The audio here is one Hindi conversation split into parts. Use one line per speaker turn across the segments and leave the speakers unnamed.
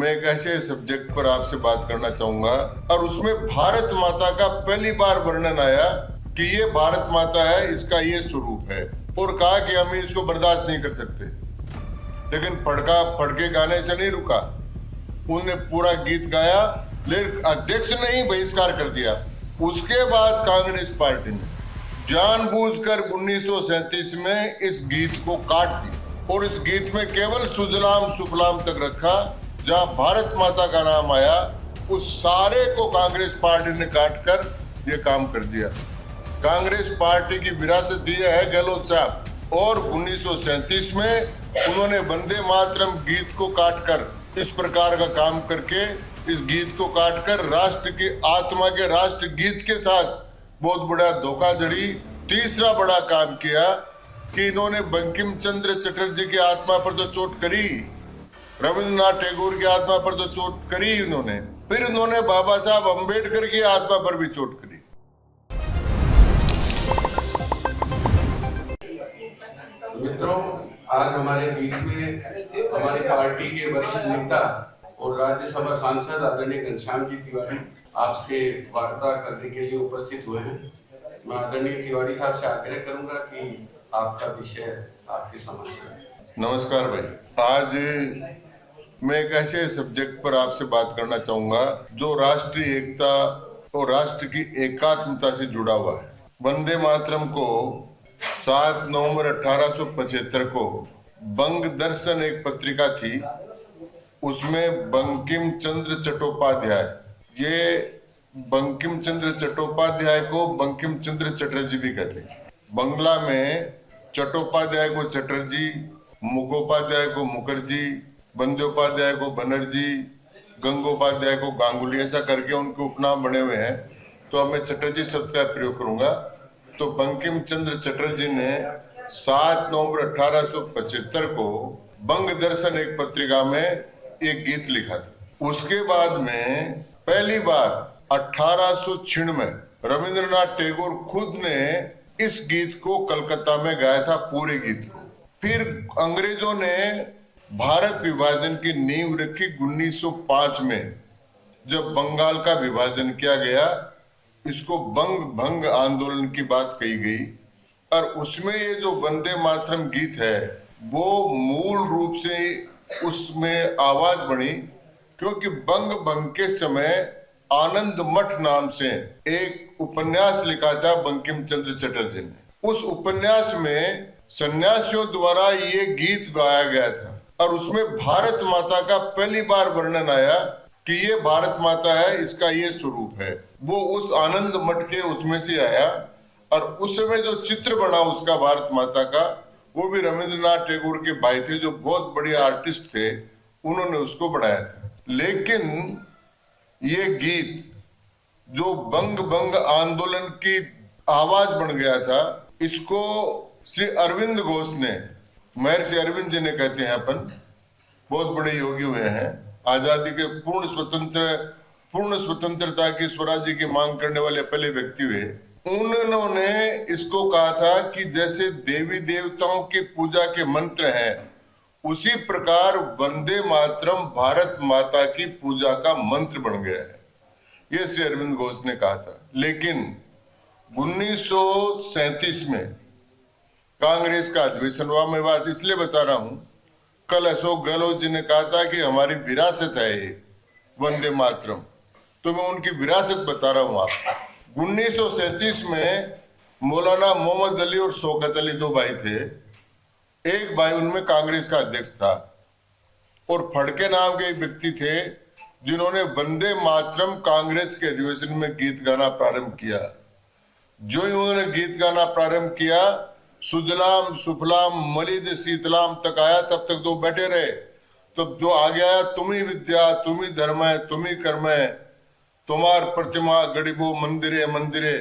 मैं एक ऐसे सब्जेक्ट पर आपसे बात करना चाहूंगा और उसमें भारत माता का पहली बार वर्णन आया कि ये भारत माता है, इसका ये स्वरूप है, और कहा कि हम इसको बर्दाश्त नहीं कर सकते। लेकिन फड़के गाने से नहीं रुका, उन्होंने पूरा गीत गाया, लेकिन अध्यक्ष ने ही बहिष्कार कर दिया। उसके बाद कांग्रेस पार्टी ने जानबूझकर 1937 में इस गीत को काट दिया और इस गीत में केवल सुजलाम सुफलाम तक रखा। जहां भारत माता का नाम आया, उस सारे को कांग्रेस पार्टी ने काटकर ये काम कर दिया। कांग्रेस पार्टी की विरासत यह है गहलोत साहब, और 1937 में उन्होंने वंदे मातरम गीत को काटकर, इस प्रकार का काम करके, इस गीत को काटकर राष्ट्र की आत्मा के राष्ट्र गीत के साथ बहुत बड़ा धोखाधड़ी। तीसरा बड़ा काम किया कि इन्होंने बंकिम चंद्र चटर्जी की आत्मा पर तो चोट करी, रविंद्रनाथ टैगोर की आत्मा पर तो चोट करी इन्होंने, फिर इन्होंने बाबा साहब अंबेडकर की आत्मा पर भी चोट करी।
मित्रों, आज हमारे बीच में हमारी पार्टी के वरिष्ठ नेता और राज्यसभा सांसद आदरणीय घनश्याम जी तिवारी आपसे वार्ता करने के लिए उपस्थित हुए हैं। मैं आदरणीय तिवारी साहब से आग्रह करूंगा कि आपका विषय आपके समक्ष है।
नमस्कार भाई, आज मैं एक ऐसे सब्जेक्ट पर आपसे बात करना चाहूंगा जो राष्ट्रीय एकता और राष्ट्र की एकात्मता से जुड़ा हुआ है। वंदे मातरम को 7 नवंबर 1875 को बंग दर्शन एक पत्रिका थी, उसमें बंकिम चंद्र चट्टोपाध्याय, ये बंकिम चंद्र चट्टोपाध्याय को बंकिम चंद्र चटर्जी भी कहते हैं। बंगला में चट्टोपाध्याय को चटर्जी, मुखोपाध्याय को मुखर्जी, बंदोपाध्याय को बनर्जी, गंगोपाध्याय को गांगुली, ऐसा करके उनके उपनाम बने हुए हैं। तो अब मैं चटर्जी शब्द का प्रयोग करूंगा। तो बंकिम चंद्र चटर्जी ने 7 नवंबर 1875 को बंग दर्शन एक पत्रिका में एक गीत लिखा था। उसके बाद में पहली बार 1896 में रविंद्रनाथ टैगोर खुद ने इस गीत को कलकत्ता में गाया था, पूरे गीत को। फिर अंग्रेजों ने भारत विभाजन की नींव रखी 1905 में, जब बंगाल का विभाजन किया गया। इसको बंग भंग आंदोलन की बात कही गई, और उसमें ये जो वंदे मातरम गीत है वो मूल रूप से उसमें आवाज बनी, क्योंकि बंग भंग के समय आनंद मठ नाम से एक उपन्यास लिखा था बंकिम चंद्र चटर्जी ने। उस उपन्यास में सन्यासियों द्वारा ये गीत गाया गया था, और उसमें भारत माता का पहली बार वर्णन आया कि ये भारत माता है, इसका ये स्वरूप है। वो उस आनंद मठ के उसमें से आया, और उस समय जो चित्र बना उसका भारत माता का, वो भी रविंद्रनाथ टैगोर के भाई थे, जो बहुत बड़े आर्टिस्ट थे, उन्होंने उसको बनाया था। लेकिन ये गीत जो बंग भंग आंदोलन की आवाज बन गया था, इसको श्री अरविंद घोष ने, महर्षि अरविंद जी ने कहते हैं, अपन बहुत बड़े योगी हुए हैं, आजादी के पूर्ण स्वतंत्रता की, स्वराज्य की मांग करने वाले पहले व्यक्ति हुए। उन्होंने इसको कहा था कि जैसे देवी देवताओं की पूजा के मंत्र हैं, उसी प्रकार वंदे मातरम भारत माता की पूजा का मंत्र बन गया है। ये श्री अरविंद घोष ने कहा था। लेकिन 1937 में कांग्रेस का अधिवेशन हुआ। मैं बात इसलिए बता रहा हूं, कल अशोक गहलोत जी ने कहा था कि हमारी विरासत है ये वंदे मातरम, तो मैं उनकी विरासत बता रहा हूं आपको। 1937 में मौलाना मोहम्मद अली और शौकत अली दो भाई थे। एक भाई उनमें कांग्रेस का अध्यक्ष था, और फड़के नाम के एक व्यक्ति थे जिन्होंने वंदे मातरम कांग्रेस के अधिवेशन में गीत गाना प्रारंभ किया। जो ही उन्होंने गीत गाना प्रारंभ किया, सुजलाम सुफलाम मलिद शीतलाम तक आया, तब तक दो बैठे रहे। तब जो आगे आया, तुम्ही विद्या तुम्ही धर्म है तुम्ही कर्म है, तुम्हार प्रतिमा गड़िबो मंदिरे मंदिरे,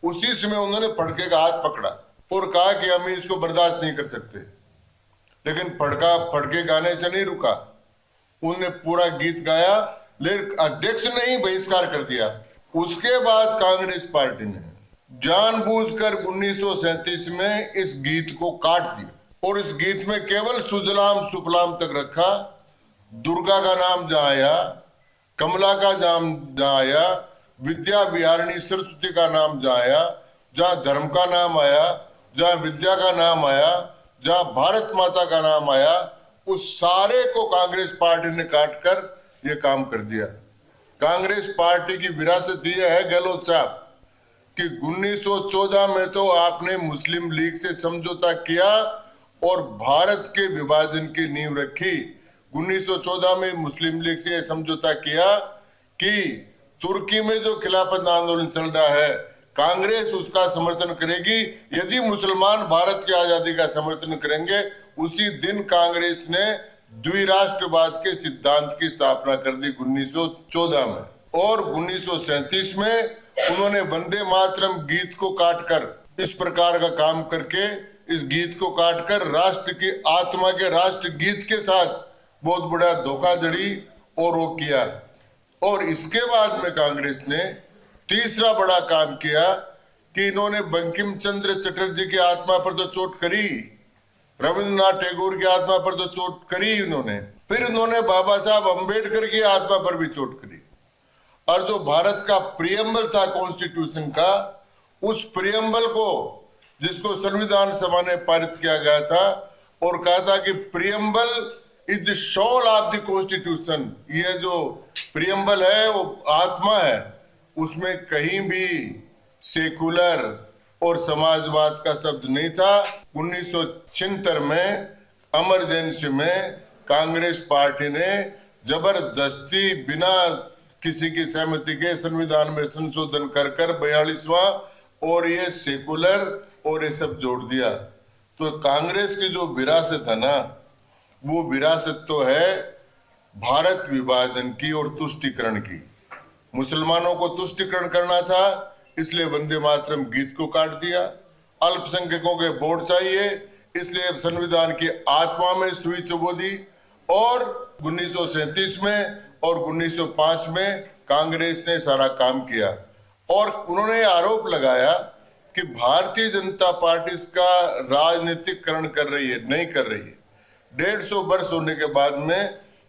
उसी समय उन्होंने फड़के का हाथ पकड़ा और कहा कि हम इसको बर्दाश्त नहीं कर सकते। लेकिन फड़के गाने से नहीं रुका, उन्होंने पूरा गीत गाया, लेकिन अध्यक्ष ने ही बहिष्कार कर दिया। उसके बाद कांग्रेस पार्टी ने जानबूझकर 1937 में इस गीत को काट दिया और इस गीत में केवल सुजलाम सुफलाम तक रखा। दुर्गा का नाम जहां आया, कमला का नाम जहां आया, विद्या विहारिणी सरस्वती का नाम जहां आया, जहां धर्म का नाम आया, जहां विद्या का नाम आया, जहां भारत माता का नाम आया, उस सारे को कांग्रेस पार्टी ने काट कर ये काम कर दिया। कांग्रेस पार्टी की विरासत ये है गहलोत साहब कि 1914 में तो आपने मुस्लिम लीग से समझौता किया और भारत के विभाजन की नींव रखी। 1914 में मुस्लिम लीग से समझौता किया कि तुर्की में जो खिलाफत आंदोलन चल रहा है कांग्रेस उसका समर्थन करेगी, यदि मुसलमान भारत की आजादी का समर्थन करेंगे। उसी दिन कांग्रेस ने द्विराष्ट्रवाद के सिद्धांत की स्थापना कर दी 1914 में, और 1937 में उन्होंने वंदे मातरम गीत को काटकर इस प्रकार का काम करके, इस गीत को काटकर राष्ट्र की आत्मा के राष्ट्र गीत के साथ बहुत बड़ा धोखाधड़ी और वो किया। और इसके बाद में कांग्रेस ने तीसरा बड़ा काम किया कि इन्होंने बंकिम चंद्र चटर्जी की आत्मा पर तो चोट करी, रविंद्रनाथ टैगोर की आत्मा पर तो चोट करी इन्होंने, फिर उन्होंने बाबा साहब अंबेडकर की आत्मा पर भी चोट करी। और जो भारत का प्रियम्बल था कॉन्स्टिट्यूशन का, उस प्रियम्बल को जिसको संविधान सभा ने पारित किया गया था और कहा था कि preamble is the soul of the constitution, ये जो प्रियम्बल है वो आत्मा है, उसमें कहीं भी सेकुलर और समाजवाद का शब्द नहीं था। 1976 में इमरजेंसी में कांग्रेस पार्टी ने जबरदस्ती बिना किसी की सहमति के संविधान में संशोधन कर 42वां और ये सेकुलर और ये सब जोड़ दिया। तो कांग्रेस की जो विरासत है ना, वो विरासत तो है भारत विभाजन की और तुष्टीकरण की। मुसलमानों को तुष्टीकरण करना था, इसलिए वंदे मातरम गीत को काट दिया। अल्पसंख्यकों के वोट चाहिए, इसलिए संविधान की आत्मा में सुई चुबो दी। और 1937 में और 1905 में कांग्रेस ने सारा काम किया और उन्होंने आरोप लगाया कि भारतीय जनता पार्टी इसका राजनीतिकरण कर रही है, नहीं कर रही है। 150 वर्ष होने के बाद में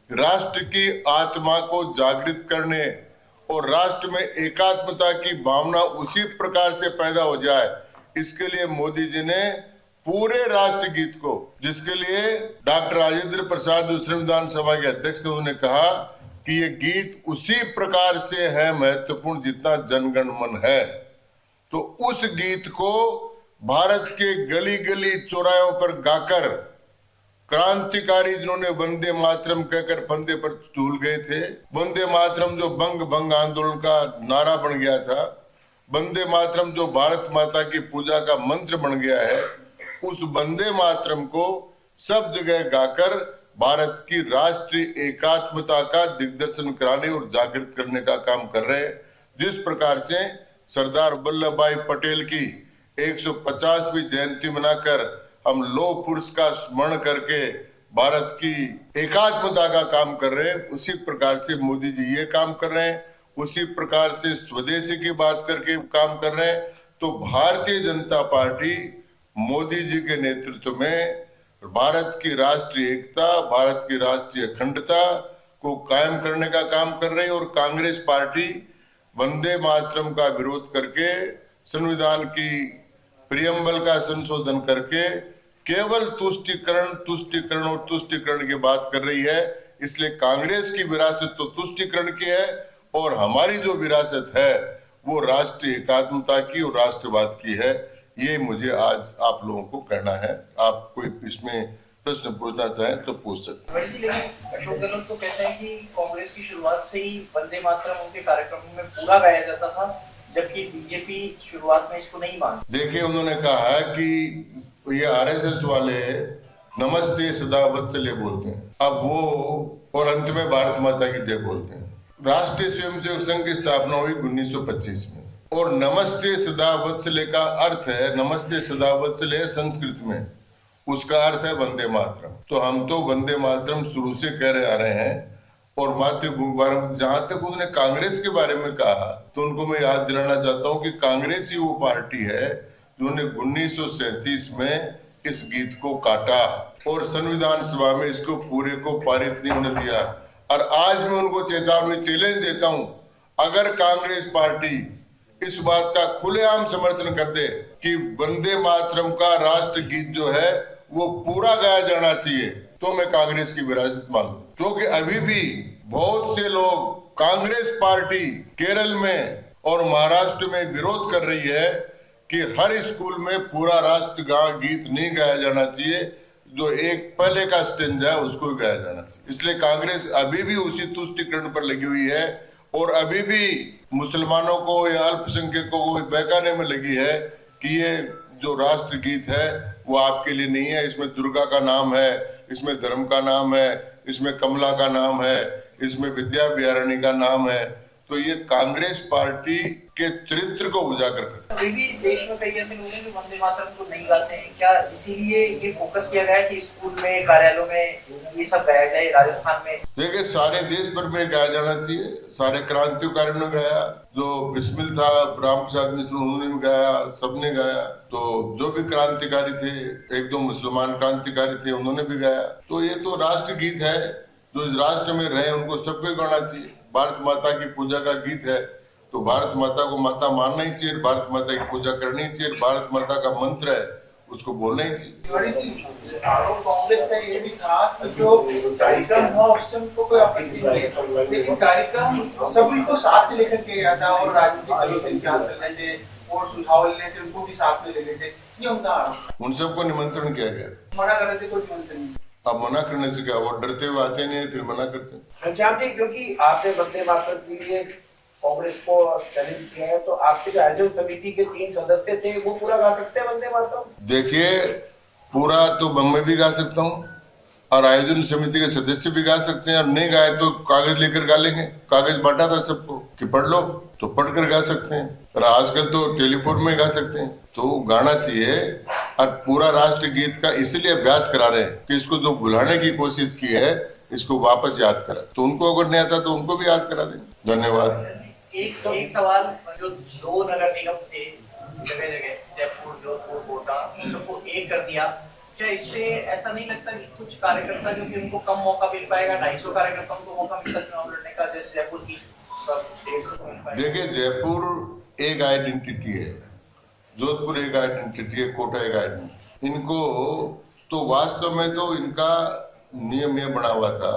राष्ट्र की आत्मा को जागृत करने और राष्ट्र में एकात्मता की भावना उसी प्रकार से पैदा हो जाए, इसके लिए मोदी जी ने पूरे राष्ट्रगीत को, जिसके लिए डॉक्टर राजेंद्र प्रसाद जो संविधान सभा के अध्यक्ष थे, उन्होंने कहा कि ये गीत उसी प्रकार से है महत्वपूर्ण जितना जनगण मन है। तो उस गीत को भारत के गली गली चौराहों पर गाकर क्रांतिकारी जिन्होंने वंदे मातरम कहकर फंदे पर झूल गए थे, वंदे मातरम जो बंग भंग आंदोलन का नारा बन गया था, वंदे मातरम जो भारत माता की पूजा का मंत्र बन गया है, उस वंदे मातरम को सब जगह गाकर भारत की राष्ट्रीय एकात्मता का दिग्दर्शन कराने और जागृत करने का काम कर रहे हैं। जिस प्रकार से सरदार वल्लभ भाई पटेल की 150वीं जयंती मनाकर हम लौह पुरुष का स्मरण करके भारत की एकात्मता का काम कर रहे हैं, उसी प्रकार से मोदी जी ये काम कर रहे हैं, उसी प्रकार से स्वदेशी की बात करके काम कर रहे हैं। तो भारतीय जनता पार्टी मोदी जी के नेतृत्व में भारत की राष्ट्रीय एकता, भारत की राष्ट्रीय अखंडता को कायम करने का काम कर रही है। और कांग्रेस पार्टी वंदे मातरम का विरोध करके, संविधान की प्रियम्बल का संशोधन करके केवल तुष्टीकरण और तुष्टीकरण की बात कर रही है। इसलिए कांग्रेस की विरासत तो तुष्टीकरण की है और हमारी जो विरासत है वो राष्ट्रीय एकात्मता की और राष्ट्रवाद की है। ये मुझे आज आप लोगों को कहना है। आप कोई इसमें प्रश्न पूछना चाहें तो पूछ सकते हैं।
लेकिन अशोक गहलोत तो कहते हैं कि कांग्रेस की शुरुआत से ही वंदे मातरम उनके कार्यक्रमों में पूरा गाया जाता था, जबकि बीजेपी शुरुआत में इसको नहीं मानती।
देखिए, उन्होंने कहा है कि ये आरएसएस वाले नमस्ते सदा वत्सल्य बोलते हैं, अब वो और अंत में भारत माता की जय बोलते हैं। राष्ट्रीय स्वयंसेवक संघ की स्थापना हुई 1925 में और नमस्ते सदा वत्सल्य का अर्थ है, नमस्ते सदा वत्सल्य संस्कृत में उसका अर्थ है वंदे मातरम। तो हम तो वंदे मातरम शुरू से कह रहे आ रहे हैं। और मातृभूमि, जहां तक उन्होंने कांग्रेस के बारे में कहा तो उनको मैं याद दिलाना चाहता हूं कि कांग्रेस ही वो पार्टी है जिन्होंने 1937 में इस गीत को काटा। और संविधान सभा में इसको पूरे को पारित नहीं होने दिया। और आज मैं उनको चेतावनी चैलेंज देता हूं, अगर कांग्रेस पार्टी इस बात का खुलेआम समर्थन कर दे कि वंदे मातरम का राष्ट्र गीत जो है वो पूरा गाया जाना चाहिए, तो मैं कांग्रेस की विरासत मानूं। क्योंकि अभी भी बहुत से लोग कांग्रेस पार्टी केरल में और महाराष्ट्र में विरोध कर रही है कि हर स्कूल में पूरा राष्ट्रगान गीत नहीं गाया जाना चाहिए, जो एक पहले का स्टेंजा है उसको ही गाया जाना चाहिए। इसलिए कांग्रेस अभी भी उसी तुष्टिकरण पर लगी हुई है और अभी भी मुसलमानों को या अल्पसंख्यकों को बहकाने में लगी है कि ये जो राष्ट्र गीत है वो आपके लिए नहीं है, इसमें दुर्गा का नाम है, इसमें धर्म का नाम है, इसमें कमला का नाम है, इसमें विद्या विहारिणी का नाम है। तो ये कांग्रेस पार्टी के चरित्र को उजागर करता है।
अभी भी देश में कई ऐसे लोग हैं जो वंदे मातरम को नहीं गाते हैं, क्या इसीलिए ये फोकस किया गया है कि स्कूल में, कार्यालयों में ये सब गाया जाए? राजस्थान में
देखिए, सारे देश भर में गाया जाना चाहिए। सारे क्रांतिकारियों ने गाया, जो बिस्मिल था राम प्रसाद मिश्र उन्होंने भी गाया, सबने गाया। तो जो भी क्रांतिकारी थे, एक दो मुसलमान क्रांतिकारी थे, उन्होंने भी गाया। तो ये तो राष्ट्र गीत है, जो इस राष्ट्र में रहे उनको सबको गाना चाहिए। भारत माता की पूजा का गीत है, तो भारत माता को माता मानना ही चाहिए, भारत माता की पूजा करनी चाहिए, भारत माता का मंत्र है उसको बोलना ही चाहिए।
कांग्रेस का ये भी था कि जो कार्यक्रम हुआ उससे उनको कोई आपत्ति नहीं है, लेकिन कार्यक्रम सभी को साथ में लेकर के गया था और राजनीतिक दलों से विचार कर रहे थे और सुझाव ले रहे थे, उनको भी साथ में ले रहे थे। ये उनका आरोप।
उन सबको निमंत्रण किया गया,
मना कर रहे थे, कोई निमंत्रण नहीं।
अब मना करने से क्या, वो डरते हुए आते नहीं है, फिर मना करते हैं।
घनश्याम जी, क्योंकि आपने वंदे मातरम के लिए कांग्रेस को चैलेंज किया है, तो आपके जो आयोजन समिति के 3 सदस्य थे वो पूरा गा सकते हैं वंदे मातरम?
देखिए, पूरा तो मैं भी गा सकता हूँ और आयोजन समिति के सदस्य भी गा सकते हैं, और नहीं गाए तो कागज लेकर गा लेंगे। कागज बांटा था सबको कि पढ़ लो, तो पढ़कर गा सकते हैं। और आजकल तो टेलीफोन में गा सकते हैं, तो गाना चाहिए। और पूरा राष्ट्र गीत का इसलिए अभ्यास करा रहे हैं कि इसको जो भुलाने की कोशिश की है इसको वापस याद करा। तो उनको अगर नहीं आता तो उनको भी याद करा देंगे। धन्यवाद।
एक सवाल, जो 2 नगर निगम थे जगह जगह, जयपुर, जोधपुर, कोटा, उन सबको एक कर दिया, क्या इससे ऐसा नहीं लगता कि कुछ कार्यकर्ता जो कि उनको कम मौका मिल पाएगा, 250 कार्यकर्ताओं को मौका मिलता चुनाव लड़ने का, जैसे जयपुर की सब 150 को मिल पाएगा?
देखिए, जयपुर एक आइडेंटिटी है, जोधपुर एक आइडेंटिटी है, कोटा एक आइडेंटिटी। इनको तो वास्तव में तो इनका नियम यह बना हुआ था,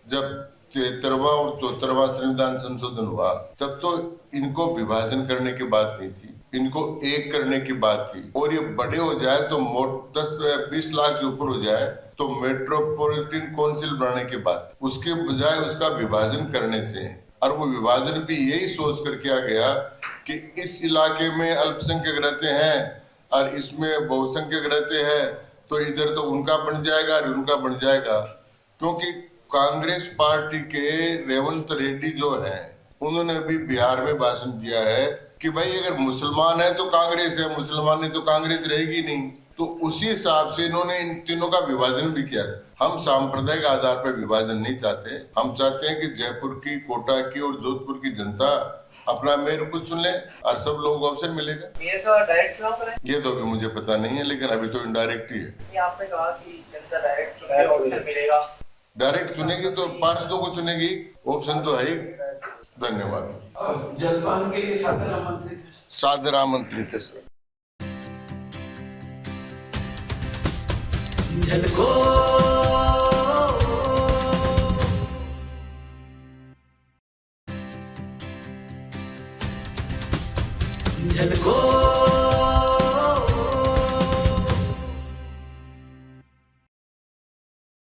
जब 73वां और 74वां संविधान संशोधन हुआ तब तो इनको विभाजन करने की बात नहीं थी, इनको एक करने की बात थी। और ये बड़े हो जाए तो 10-20 लाख से ऊपर हो जाए तो मेट्रोपॉलिटन काउंसिल बनाने की बात, उसके बजाय उसका विभाजन करने से। और वो विभाजन भी यही सोच कर किया गया कि इस इलाके में अल्पसंख्यक रहते हैं और इसमें बहुसंख्यक रहते हैं, तो इधर तो उनका बन जाएगा और उनका बन जाएगा। क्योंकि कांग्रेस पार्टी के रेवंत रेड्डी जो हैं, उन्होंने भी बिहार में भाषण दिया है कि भाई अगर मुसलमान है तो कांग्रेस है, मुसलमान नहीं तो कांग्रेस रहेगी नहीं। तो उसी हिसाब से इन्होंने इन तीनों का विभाजन भी किया था। हम सांप्रदायिक आधार पर विभाजन नहीं चाहते, हम चाहते हैं कि जयपुर की, कोटा की और जोधपुर की जनता अपना मेयर को चुन ले और सब लोगों को अवसर मिलेगा।
मेयर का डायरेक्ट चुनाव करें?
ये तो अभी मुझे पता नहीं है, लेकिन अभी तो इनडायरेक्ट ही है।
आपने कहा कि जनता डायरेक्ट चुनाव का अवसर मिलेगा,
डायरेक्ट चुनेगी तो पार्षदों को चुनेगी, ऑप्शन तो है ही। धन्यवाद।
जलपान के लिए सादर आमंत्रित है।
सादर आमंत्रित है सर।
झलको